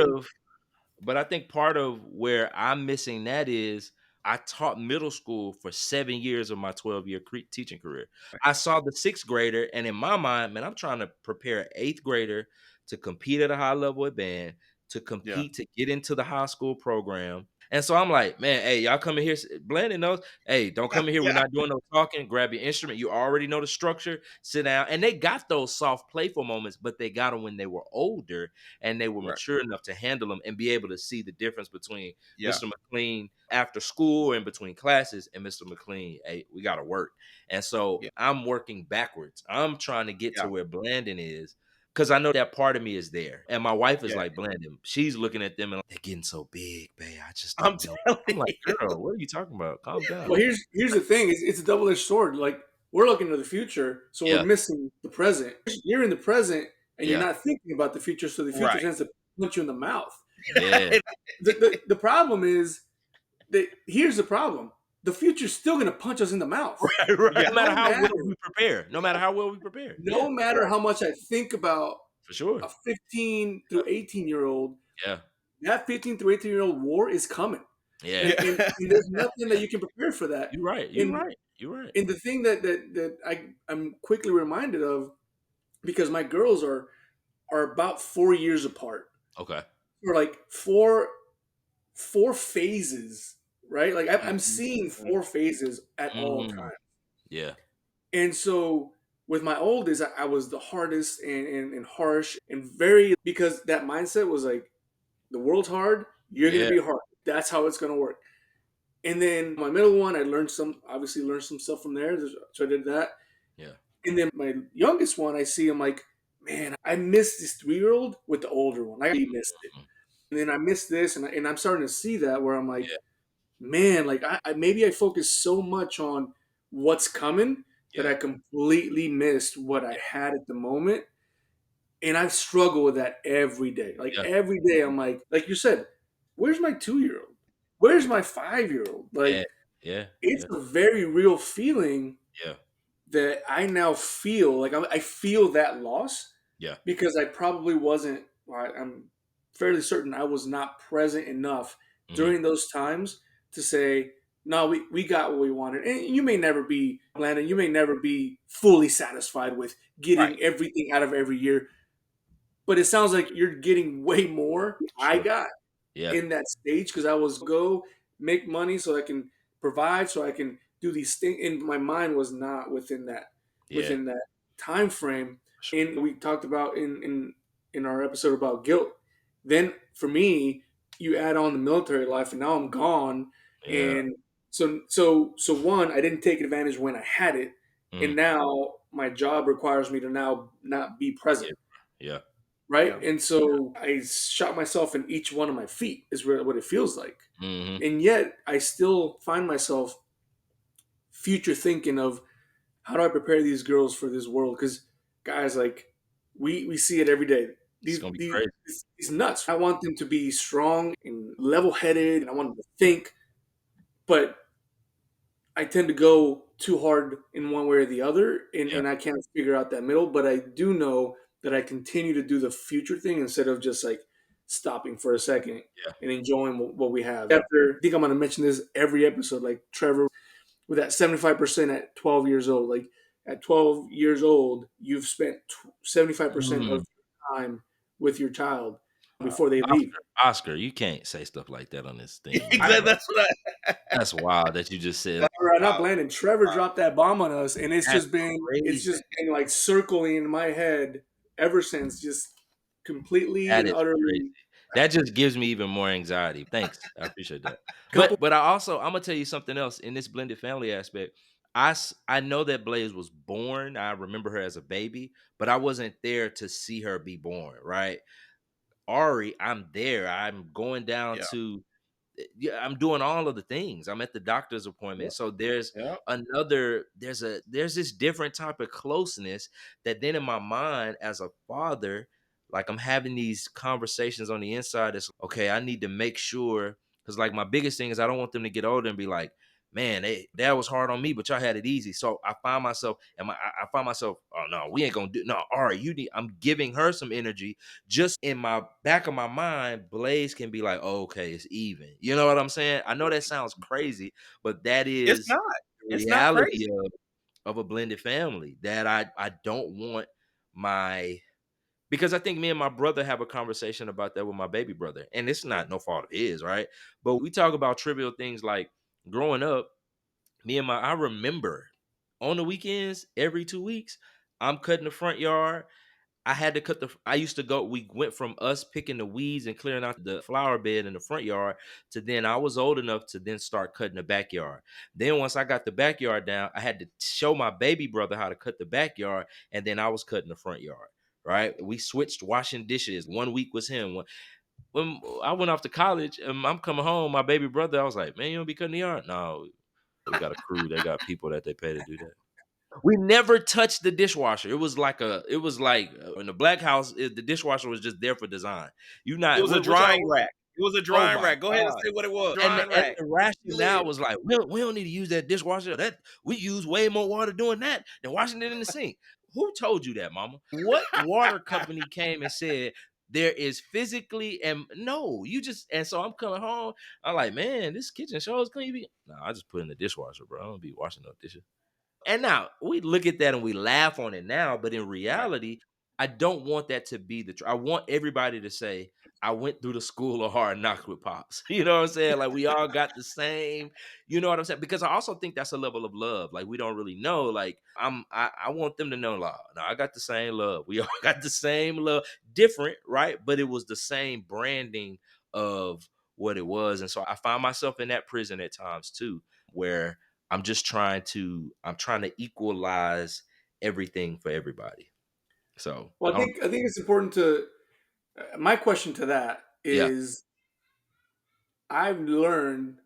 part of where I'm missing that is I taught middle school for 7 years of my 12-year teaching career. I saw the sixth grader, and in my mind, man, I'm trying to prepare an eighth grader to compete at a high level at band, to Yeah. compete to get into the high school program. And so I'm like, man, hey, y'all come in here. Blandon knows, hey, don't come in here. We're Yeah. not doing no talking. Grab your instrument. You already know the structure. Sit down. And they got those soft, playful moments, but they got them when they were older and they were Right. mature enough to handle them and be able to see the difference between Yeah. Mr. McLean after school and between classes and Mr. McLean. Hey, we got to work. And so Yeah. I'm working backwards. I'm trying to get to Yeah. where Blandon is, because I know that part of me is there. And my wife is Yeah. like, Blandon, she's looking at them and they're getting so big, babe. I just I'm don't know. I'm telling like, you. girl, what are you talking about? Calm down. Well, here's the thing. It's a double-edged sword. Like, we're looking to the future, so we're Yeah. missing the present. You're in the present, and you're Yeah. not thinking about the future, so the future Right. tends to punch you in the mouth. Yeah. The problem is that here's the problem. The future's still going to punch us in the mouth. Right. Yeah. No matter No how matter. well we prepare. No matter how well we prepare. Yeah. No matter Right. how much I think about For sure. a 15 through 18-year-old, Yeah. that 15 through 18-year-old war is coming. Yeah. And there's nothing that you can prepare for that. You're right. You're And right. You're right. and the thing that I'm quickly reminded of, because my girls are about 4 years apart. Okay. We're like four phases, right? Like I'm seeing four phases at all Mm. times. Yeah. And so with my oldest, I was the hardest and harsh and very, because that mindset was like, the world's hard, you're Yeah. gonna be hard. That's how it's gonna work. And then my middle one, I obviously learned some stuff from there. So I did that. Yeah. And then my youngest one, I see him like, man, I missed this 3-year-old with the older one. I really missed it. Mhm. And then I missed this, and I'm starting to see that where I'm like, Yeah. man, like I maybe I focus so much on what's coming that Yeah. I completely missed what I had at the moment. And I struggle with that every day. Like Yeah. every day, I'm like you said, where's my 2-year-old? Where's my 5-year-old? Yeah. Like, Yeah. it's a very real feeling Yeah. that I now feel. Like I feel that loss Yeah. because I probably wasn't. I'm fairly certain I was not present enough Mhm. during those times to say, no, we got what we wanted. And you may never be, Landon, you may never be fully satisfied with Right. getting everything out of every year. But it sounds like you're getting way more I Sure. got Yeah. in that stage, because I was go make money so I can provide, so I can do these things. And my mind was not Yeah. within that time frame. Sure. And we talked about in our episode about guilt. Then for me, you add on the military life, and now I'm gone. Yeah. And so one, I didn't take advantage when I had it, Mm. and now my job requires me to now not be present. Yeah. Right. Yeah. And so I shot myself in each one of my feet, is really what it feels like. Mhm. And yet I still find myself future thinking of, how do I prepare these girls for this world? Because guys, like, we see it every day. It's These, gonna be these crazy. these nuts. I want them to be strong and level headed, and I want them to think, but I tend to go too hard in one way or the other, Yeah. and I can't figure out that middle. But I do know that I continue to do the future thing instead of just like stopping for a second Yeah. and enjoying what we have. After, I think I'm going to mention this every episode, like Trevor with that 75% at 12 years old. Like at 12 years old, you've spent 75% of Mm. your time with your child before they leave. Oscar, you can't say stuff like that on this thing, man. Exactly. That's what That's wild that you just said. Right, not Blandon. Trevor dropped that bomb on us, and That's it's crazy. just been like circling in my head ever since, just completely That and is crazy. utterly. That just gives me even more anxiety. Thanks. I appreciate that. Couple. But I'm gonna tell you something else in this blended family aspect. I know that Blaze was born. I remember her as a baby, but I wasn't there to see her be born, right? Ari, I'm there. I'm going down Yeah. to yeah, I'm doing all of the things. I'm at the doctor's appointment. So there's Yeah. there's this different type of closeness that then in my mind as a father, like I'm having these conversations on the inside. It's okay, I need to make sure, because like my biggest thing is I don't want them to get older and be like, man, that was hard on me, but y'all had it easy. So I find myself, I find myself, oh no, we ain't gonna do no. All right, I'm giving her some energy just in my back of my mind. Blaze can be like, oh, okay, it's even. You know what I'm saying? I know that sounds crazy, but that It's is not. the It's not reality crazy. of a blended family. That I don't want my Because I think me and my brother have a conversation about that with my baby brother, and it's not no fault of his, right? But we talk about trivial things like growing up. I remember on the weekends, every 2 weeks, I'm cutting the front yard. I had to cut I used to go, we went from us picking the weeds and clearing out the flower bed in the front yard to then I was old enough to then start cutting the backyard. Then once I got the backyard down, I had to show my baby brother how to cut the backyard, and then I was cutting the front yard. Right? We switched washing dishes. 1 week was him. When I went off to college and I'm coming home, my baby brother, I was like, man, you don't be cutting the yard? No, we got a crew. They got people that they pay to do that. We never touched the dishwasher. It was like in the black house, the dishwasher was just there for design. You It not was a which I drying rack. It was a oh drying my rack. Go ahead and god. say what it was. And Drying and rack. the rationale was like, we don't need to use that dishwasher. We use way more water doing that than washing it in the sink. Who told you that, mama? What water company came and said there is physically and no, you just and so I'm coming home. I'm like, man, this kitchen sure is clean. No, I just put in the dishwasher, bro. I don't be washing no dishes. And now we look at that and we laugh on it now, but in Right. reality, I don't want that to be I want everybody to say, I went through the school of hard knocks with pops. You know what I'm saying? Like we all got the same, you know what I'm saying? Because I also think that's a level of love. Like we don't really know. Like I want them to know, like, no, I got the same love. We all got the same love, different, right? But it was the same branding of what it was. And so I find myself in that prison at times too, where I'm trying to equalize everything for everybody. So Well, I don't I think it's important to. My question to that yeah, is, I've learned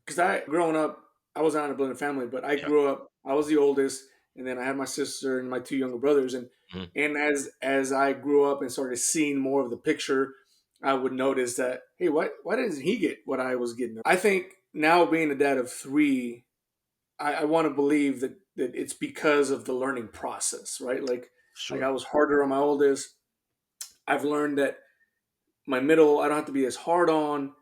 because I growing up, I was not in a blended family, but I yeah. grew up. I was the oldest, and then I had my sister and my two younger brothers. Mhm. And as I grew up and started seeing more of the picture, I would notice that, hey, why didn't he get what I was getting? I think now being a dad of three, I want to believe that it's because of the learning process, right? Like I Sure. was harder on my oldest. I've learned that my middle, I don't have to be as hard on,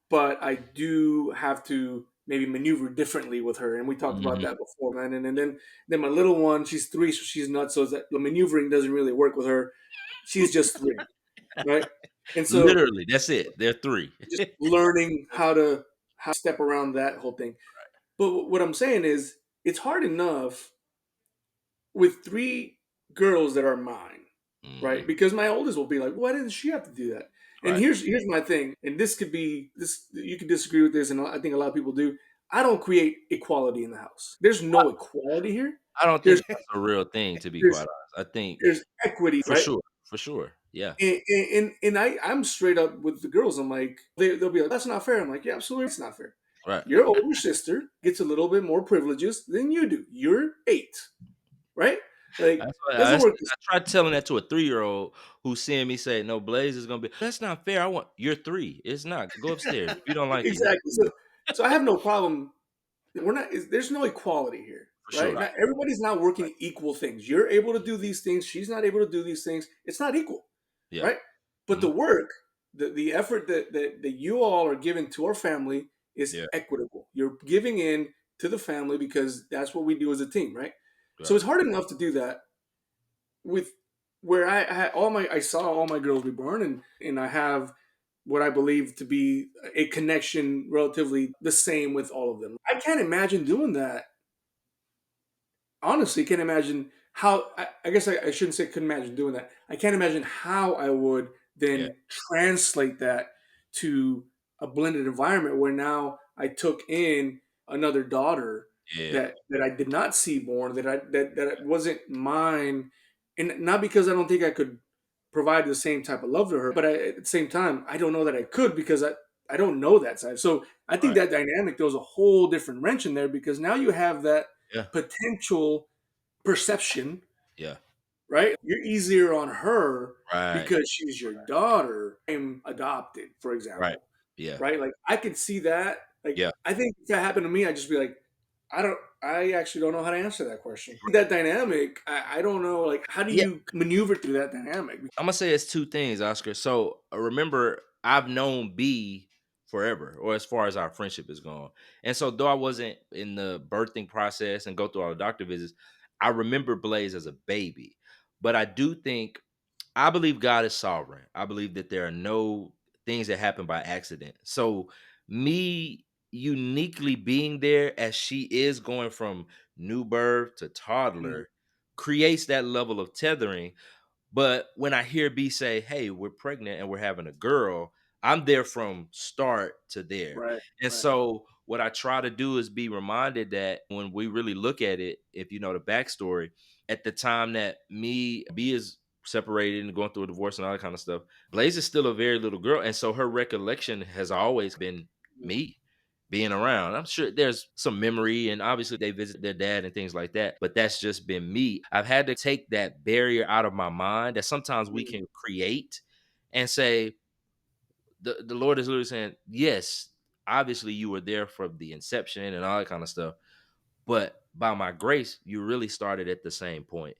but I do have to maybe maneuver differently with her. And we talked about Mhm. that before, man. And then my little one, she's three, so she's nuts. So that the maneuvering doesn't really work with her. She's just three, right? And so Literally, that's it. They're 3. just learning how to step around that whole thing. But what I'm saying is, it's hard enough with three girls that are mine, right? Mhm. Because my oldest will be like, why didn't she have to do that? And Right. here's my thing, and this could be this you could disagree with this, and I think a lot of people do. I don't create equality in the house. There's no equality here. I don't think There's that's a real thing, to be there's quite honest. I think there's equity, for right? sure, for sure. Yeah. And I'm straight up with the girls. I'm like, they'll be like, that's not fair. I'm like, yeah, absolutely, it's not fair. Right. Your older sister gets a little bit more privileges than you do. You're 8, right? Like, That's why doesn't work. I tried telling that to a 3-year-old who's seeing me say, "No, Blaze is gonna be." That's not fair. You're 3. It's not. Go upstairs if you don't like it. Exactly. So I have no problem. We're not. There's no equality here, For right? sure. Not everybody's not working equal things. You're able to do these things. She's not able to do these things. It's not equal, Yeah. right? But Mhm. the work, the effort that you all are giving to our family is Yeah. equitable. You're giving in to the family because that's what we do as a team, right? So Right. it's hard enough to do that with where I had I saw all my girls be born, and I have what I believe to be a connection relatively the same with all of them. I can't imagine doing that. Honestly, can't imagine how. I guess I shouldn't say couldn't imagine doing that. I can't imagine how I would Yeah. then translate that to a blended environment where now I took in another daughter Yeah. that I did not see born, that wasn't mine, and not because I don't think I could provide the same type of love to her, but at the same time, I don't know that I could because I don't know that side. So I think Right. that dynamic throws a whole different wrench in there because now you have that Yeah. potential perception, Yeah. right? You're easier on her Right. because she's your daughter. I'm adopted, for Right. example, Yeah. right? Like I could see that. Like Yeah. I think if that happened to me, I'd just be like, I actually don't know how to answer that question. That dynamic, I don't know. Like, how do Yeah. you maneuver through that dynamic? I'm gonna say it's 2 things, Oscar. So remember, I've known B forever, or as far as our friendship is gone. And so though I wasn't in the birthing process and go through all the doctor visits, I remember Blaze as a baby. But I do think I believe God is sovereign. I believe that there are no things that happen by accident. So, me uniquely being there as she is going from new birth to Mm, toddler creates that level of tethering. But when I hear B say, "Hey, we're pregnant and we're having a girl," I'm there from start to there. right, And right. so what I try to do is be reminded that when we really look at it, if you know the backstory, at the time that B is separated and going through a divorce and all that kind of stuff, Blaze is still a very little girl. And so her recollection has always been Mm, me being around. I'm sure there's some memory, and obviously they visit their dad and things like that, but that's just been me. I've had to take that barrier out of my mind that sometimes we mm, can create and say, the Lord is literally saying, yes, obviously you were there from the inception and all that kind of stuff, but by my grace, you really started at the same point.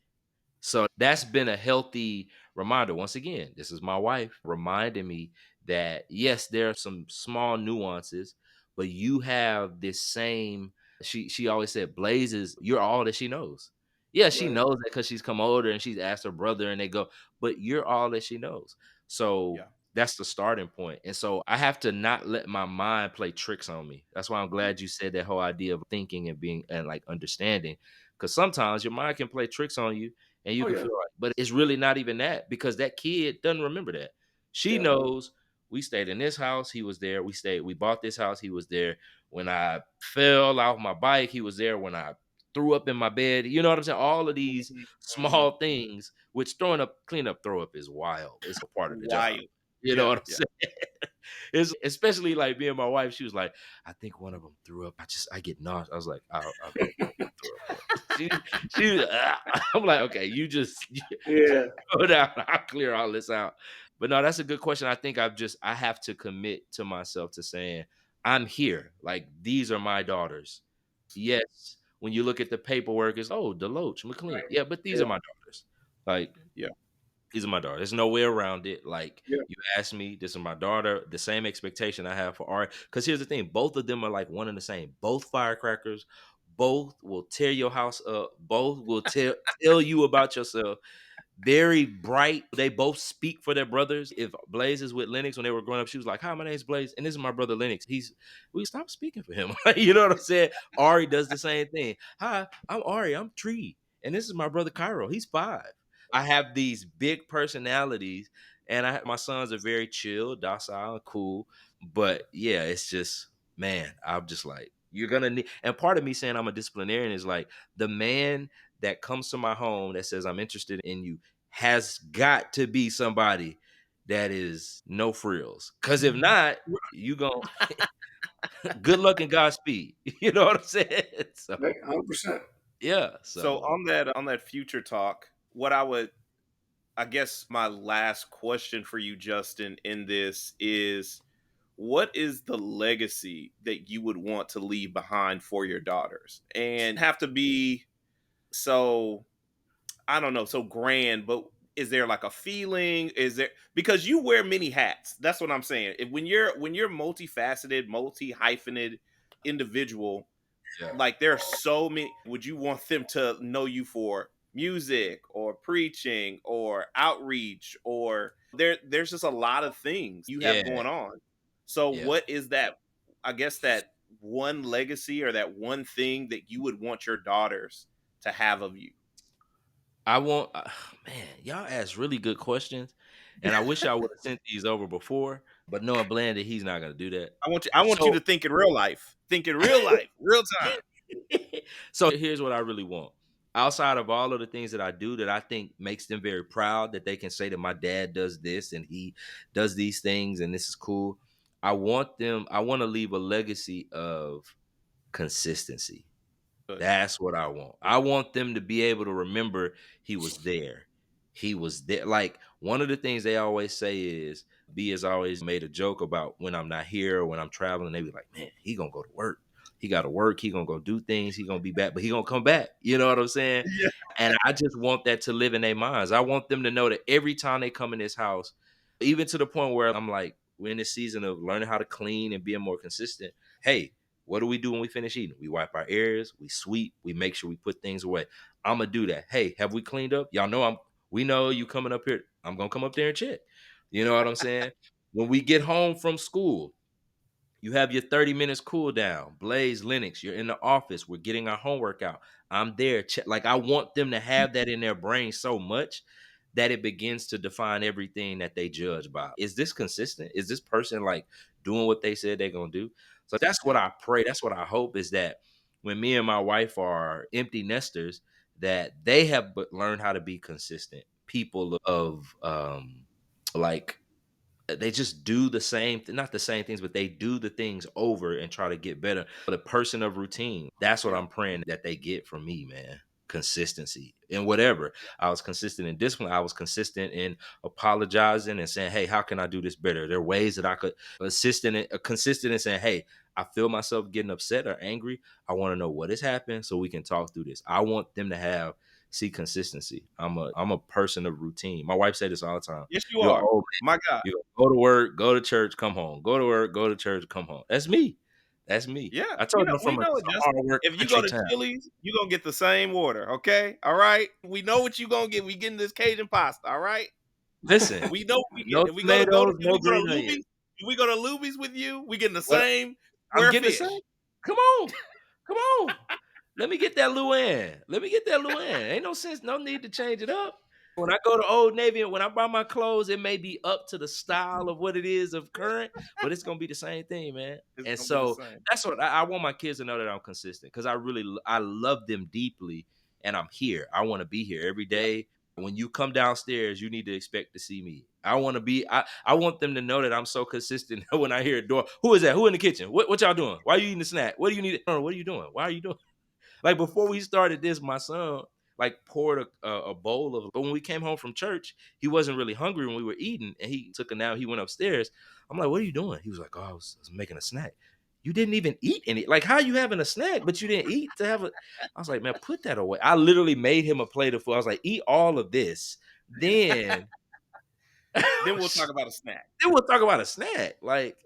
So that's been a healthy reminder. Once again, this is my wife reminding me that yes, there are some small nuances, but you have this same. She always said, "Blazes, you're all that she knows." Yeah, she right. knows that because she's come older and she's asked her brother, and they go, "But you're all that she knows." So Yeah. that's the starting point. And so I have to not let my mind play tricks on me. That's why I'm glad you said that whole idea of thinking and being and like understanding, because sometimes your mind can play tricks on you and you Oh can yeah, feel like, but it's really not even that because that kid doesn't remember that. She yeah. knows we stayed in this house, he was there. We bought this house, he was there. When I fell off my bike, he was there. When I threw up in my bed, you know what I'm saying? All of these Mhm, mhm. small things, which throwing up, clean up, throw up is wild. It's a part of the job. Wild. You know Yeah, what I'm yeah. saying? It's especially like me and my wife. She was like, "I think one of them threw up. I get nauseous." I was like, "I bet one of them threw up." She, I'm like, "Okay, you just Yeah. go down. I'll clear all this out." But no, that's a good question. I think I have to commit to myself to saying I'm here. Like these are my daughters. Yes, when you look at the paperwork, it's Deloach McLean. Right. Yeah, but these Yeah. are my daughters. Like Yeah. these are my daughter. There's no way around it. Like Yeah. you asked me, this is my daughter. The same expectation I have for Ari. Because here's the thing, both of them are like one and the same. Both firecrackers. Both will tear your house up. Both will tell you about yourself. Very bright. They both speak for their brothers. If Blaze is with Lennox when they were growing up, she was like, "Hi, my name's Blaze, and this is my brother Lennox." We stop speaking for him. You know what I'm saying? Ari does the same thing. "Hi, I'm Ari. I'm Tree, and this is my brother Cairo. He's 5." I have these big personalities, and my sons are very chill, docile, and cool. But yeah, it's just man, I'm just like you're gonna need. And part of me saying I'm a disciplinarian is like the man that comes to my home that says I'm interested in you has got to be somebody that is no frills. Cause if not, you gon' good luck and Godspeed. You know what I'm saying? So Right. 100%. yeah. So So on that future talk, what I guess my last question for you, Justin, in this is what is the legacy that you would want to leave behind for your daughters? And have to be so I don't know, so grand, but is there like a feeling? Is there because you wear many hats? That's what I'm saying. When you're multifaceted, multi-hyphenated individual, yeah. like there are so many. Would you want them to know you for music or preaching or outreach or there's just a lot of things you have Yeah. going on. So Yeah. what is that, I guess, that one legacy or that one thing that you would want your daughters to have of you? I want man, y'all ask really good questions. And I wish I would have sent these over before, but knowing Blandon, he's not gonna do that. I want you So to think in real life. Think in real life, real time. so here's what I really want. Outside of all of the things that I do that I think makes them very proud that they can say that my dad does this and he does these things and this is cool. I want to leave a legacy of consistency. Good. That's what I want. I want them to be able to remember he was there. He was there. Like one of the things they always say is B has always made a joke about when I'm not here or when I'm traveling. They be like, "Man, he gonna go to work. He got to work. He gonna go do things. He gonna be back, but he gonna come back." You know what I'm saying? Yeah. And I just want that to live in their minds. I want them to know that every time they come in this house, even to the point where I'm like, we're in this season of learning how to clean and being more consistent. Hey, what do we do when we finish eating? We wipe our ears, we sweep, we make sure we put things away. I'm gonna do that. Hey, have we cleaned up? Y'all know we know you coming up here. I'm gonna come up there and check. You know what I'm saying? When we get home from school, you have your 30 minutes cool down. Blaze, Linux, you're in the office. We're getting our homework out. I'm there. Like, I want them to have that in their brain so much that it begins to define everything that they judge by. Is this consistent? Is this person like doing what they said they're going to do? So that's what I pray. That's what I hope, is that when me and my wife are empty nesters, that they have learned how to be consistent people of like, they just do the same not the same things, but they do the things over and try to get better. The person of routine, that's what I'm praying that they get from me, man. Consistency in whatever. I was consistent in discipline. I was consistent in apologizing and saying, hey, how can I do this better? There are ways that I could consistent in saying, hey, I feel myself getting upset or angry. I want to know what has happened so we can talk through this. I want them to see consistency. I'm a person of routine. My wife said this all the time. Yes, you are. My God. You go to work, go to church, come home. Go to work, go to church, come home. That's me. That's me. Yeah, I told you we know it, Justin. If you go to Chili's, you're gonna get the same order, okay? All right. We know what you're gonna get. We getting this Cajun pasta, all right? Listen, we know we no get. If we tomatoes, go to Luby's with you, we getting the same. I'm getting fish. The same. Come on. Let me get that Luann. Ain't no sense, no need to change it up. When I go to Old Navy and when I buy my clothes, it may be up to the style of what it is of current, but it's gonna be the same thing, man. And so that's what I want my kids to know, that I'm consistent, because I love them deeply, and I'm here. I want to be here every day. When you come downstairs, you need to expect to see me. I want them to know that I'm so consistent that when I hear a door, who is that? Who in the kitchen? What y'all doing? Why are you eating the snack? What do you need? What are you doing? Why are you doing? Like, before we started this, my son like poured a bowl of, but when we came home from church, he wasn't really hungry when we were eating, and he took a nap. He went upstairs. I'm like, what are you doing? He was like, oh, I was making a snack. You didn't even eat any. Like, how are you having a snack, but you didn't eat to have a? I was like, man, put that away. I literally made him a plate of food. I was like, eat all of this. Then we'll talk about a snack. Like,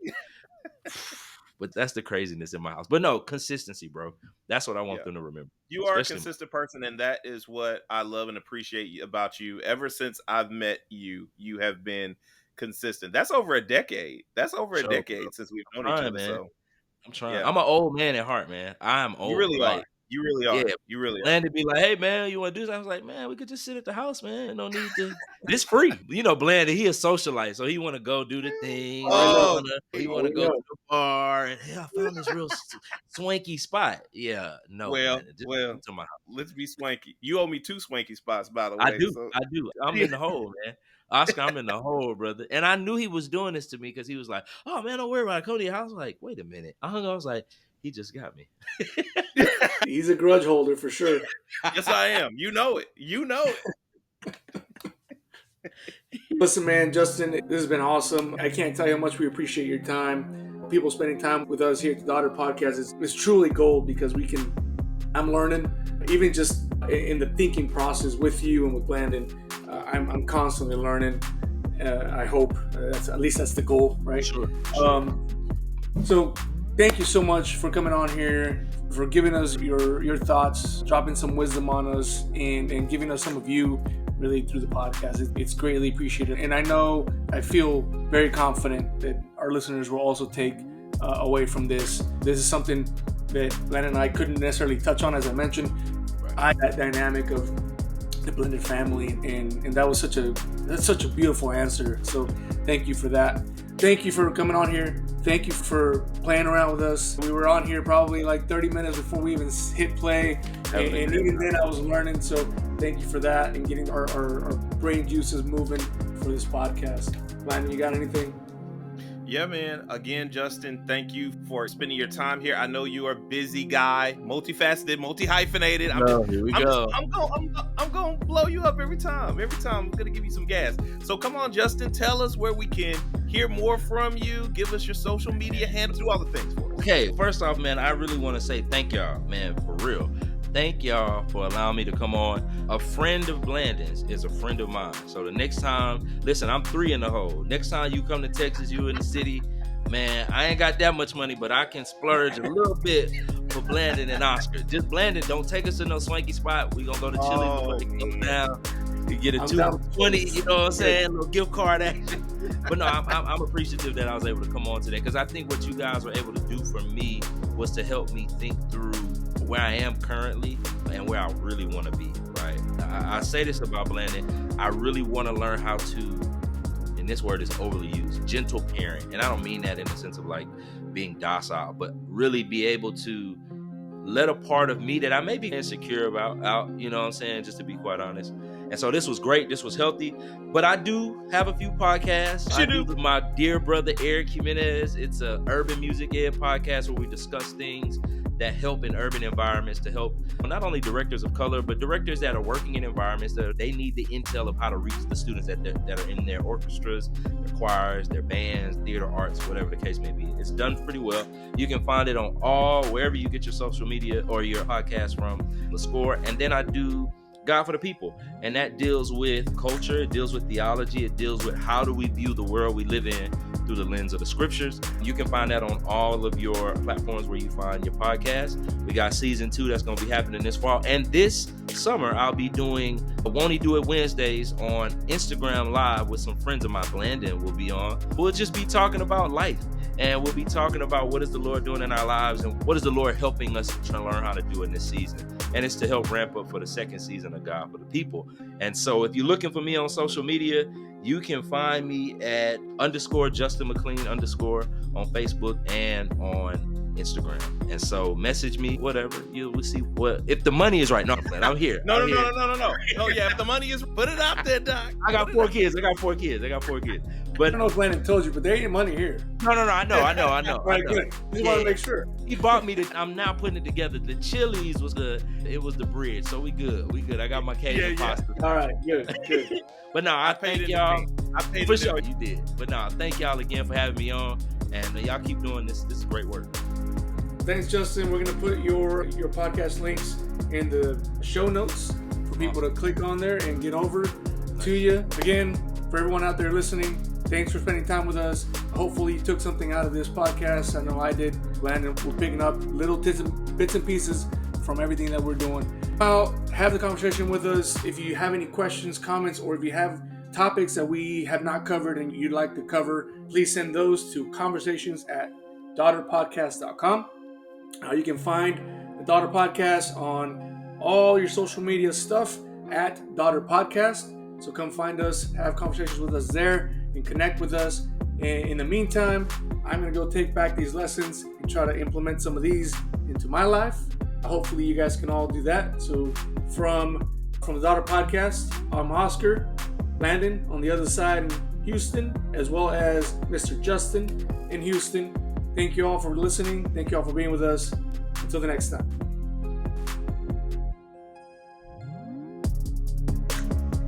but that's the craziness in my house. But no, consistency, bro. That's what I want them to remember. You are a consistent person, and that is what I love and appreciate about you. Ever since I've met you, you have been consistent. That's over a decade. Since we've known each other. Man. So I'm trying. Yeah. I'm an old man at heart, man. I am old. You really are. You really are. Yeah. You really are. Plan to be like, hey, man, you want to do something? I was like, man, we could just sit at the house, man. No need to. It's free. You know, Blandon, he a socialite, so he want to go do the thing. He want to go to the bar, and hey, I found this real swanky spot. Yeah, no. Well, to my house. Let's be swanky. You owe me 2 swanky spots, by the way. I do. I'm in the hole, man. Oscar, I'm in the hole, brother. And I knew he was doing this to me because he was like, oh, man, don't worry about it. Come to your house. I was like, wait a minute. I was like, he just got me. He's a grudge holder for sure. Yes, I am. You know it. Listen, man, Justin, this has been awesome. I can't tell you how much we appreciate your time. People spending time with us here at the Daughter Podcast is truly gold, because I'm learning, even just in the thinking process with you and with Blandon. I'm constantly learning. I hope at least that's the goal, right? Sure. So thank you so much for coming on here, for giving us your thoughts, dropping some wisdom on us, and giving us some of you really through the podcast. It's greatly appreciated. And I feel very confident that our listeners will also take away from this. This is something that Glenn and I couldn't necessarily touch on, as I mentioned. That dynamic of the blended family, and that was such a beautiful answer. So thank you for that. Thank you for coming on here. Thank you for playing around with us. We were on here probably like 30 minutes before we even hit play, and even then I was learning. So thank you for that, and getting our brain juices moving for this podcast. Landon, you got anything? Yeah, man. Again, Justin, thank you for spending your time here. I know you are a busy guy, multifaceted, multi-hyphenated. Here we go. I'm going to blow you up every time. Every time I'm going to give you some gas. So come on, Justin, tell us where we can hear more from you. Give us your social media handles, do all the things for us. Okay, first off, man, I really want to say thank y'all, man, for real. Thank y'all for allowing me to come on. A friend of Blandon's is a friend of mine. So the next time, listen, I'm 3 in the hole. Next time you come to Texas, you in the city, man, I ain't got that much money, but I can splurge a little bit for Blandon and Oscar. Just Blandon, don't take us to no swanky spot. We gonna go to Chili's, go down. You get a I'm 2 down for with 20, this. you know what I'm saying? A little gift card action. But no, I'm appreciative that I was able to come on today, because I think what you guys were able to do for me was to help me think through where I am currently and where I really want to be, right? I say this about Blandon. I really want to learn how to, and this word is overly used, gentle parent. And I don't mean that in the sense of like being docile, but really be able to let a part of me that I may be insecure about out, you know what I'm saying, just to be quite honest. And so this was great. This was healthy. But I do have a few podcasts. I do with my dear brother, Eric Jimenez. It's a urban music ed podcast where we discuss things that help in urban environments, to help not only directors of color, but directors that are working in environments that they need the intel of how to reach the students that are in their orchestras, their choirs, their bands, theater arts, whatever the case may be. It's done pretty well. You can find it on wherever you get your social media or your podcast from, The Score. And then I do God for the People, and that deals with culture, it deals with theology, it deals with how do we view the world we live in through the lens of the scriptures. You can find that on all of your platforms where you find your podcast. We got season 2 that's going to be happening this fall, and this summer I'll be doing Won't He Do It Wednesdays on Instagram Live with some friends of mine. Blandon will be on. We'll just be talking about life, and we'll be talking about what is the Lord doing in our lives and what is the Lord helping us to learn how to do in this season. And it's to help ramp up for the second season of God for the People. And so if you're looking for me on social media, you can find me at _Justin McLean _ on Facebook and on Instagram. And so message me, whatever. We'll see what, if the money is right. No, I'm here. No. Oh yeah, if the money is, put it out there, Doc. I got 4 kids. But I don't know if Landon told you, but there ain't money here. No, I know. Right, good. Just want to make sure. He bought me I'm now putting it together. The Chili's was good. It was the bridge. So we good. I got my Cajun pasta. All right, good. But no, I thank y'all. I paid for sure you did. But no, thank y'all again for having me on. And y'all keep doing this. This is great work. Thanks, Justin. We're going to put your podcast links in the show notes for people to click on there and get over to you. Again, for everyone out there listening, thanks for spending time with us. Hopefully you took something out of this podcast. I know I did. Landon, we're picking up little bits and pieces from everything that we're doing. Have the conversation with us. If you have any questions, comments, or if you have topics that we have not covered and you'd like to cover, please send those to conversations@daughterpodcast.com. You can find the Daughter Podcast on all your social media stuff at Daughter Podcast. So come find us, have conversations with us there, and connect with us. And in the meantime, I'm going to go take back these lessons and try to implement some of these into my life. Hopefully you guys can all do that. So from the Daughter Podcast, I'm Oscar, Landon on the other side in Houston, as well as Mr. Justin in Houston. Thank you all for listening. Thank you all for being with us. Until the next time.